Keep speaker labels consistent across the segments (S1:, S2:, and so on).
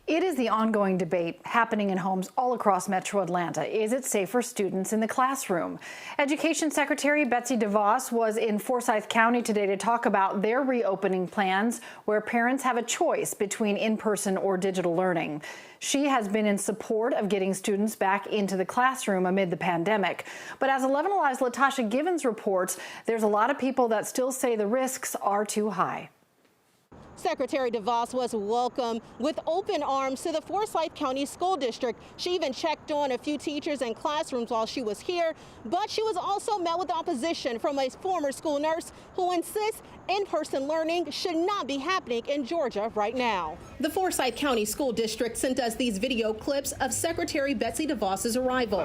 S1: It is the ongoing debate happening in homes all across Metro Atlanta. Is it safe for students in the classroom? Education Secretary Betsy DeVos was in Forsyth County today to talk about their reopening plans, where parents have a choice between in-person or digital learning. She has been in support of getting students back into the classroom amid the pandemic. But as 11 Alive's Latasha Givens reports, there's a lot of people that still say the risks are too high.
S2: Secretary DeVos was welcomed with open arms to the Forsyth County School District. She even checked on a few teachers and classrooms while she was here, but she was also met with opposition from a former school nurse who insists in-person learning should not be happening in Georgia right now. The Forsyth County School District sent us these video clips of Secretary Betsy DeVos's arrival.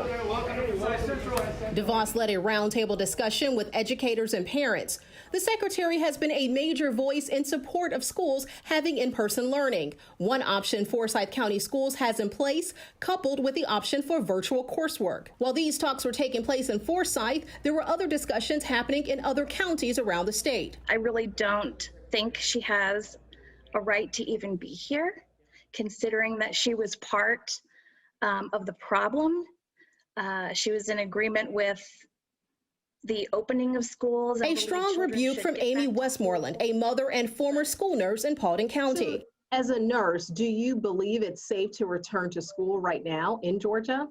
S2: DeVos led a roundtable discussion with educators and parents. The secretary has been a major voice in support of schools having in-person learning, one option Forsyth County Schools has in place, coupled with the option for virtual coursework. While these talks were taking place in Forsyth, there were other discussions happening in other counties around the state.
S3: I really don't think she has a right to even be here, considering that she was part of the problem. She was in agreement with the opening of schools.
S2: A strong rebuke from Amy Westmoreland, a mother and former school nurse in Paulding County.
S4: So, as a nurse, do you believe it's safe to return to school right now in Georgia?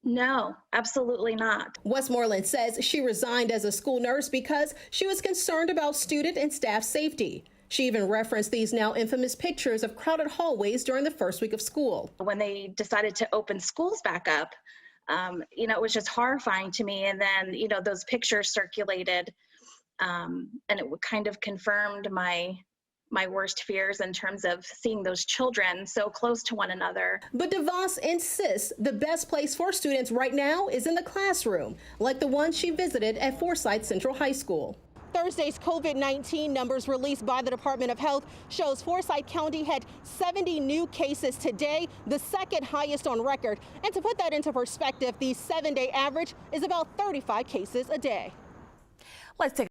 S3: No, absolutely not.
S2: Westmoreland says she resigned as a school nurse because she was concerned about student and staff safety. She even referenced these now infamous pictures of crowded hallways during the first week of school.
S3: When they decided to open schools back up, it was just horrifying to me. And then, those pictures circulated, and it kind of confirmed my worst fears in terms of seeing those children so close to one another.
S2: But DeVos insists the best place for students right now is in the classroom, like the one she visited at Forsyth Central High School. Thursday's COVID-19 numbers released by the Department of Health shows Forsyth County had 70 new cases today, the second highest on record. And to put that into perspective, the 7-day average is about 35 cases a day.
S1: Let's take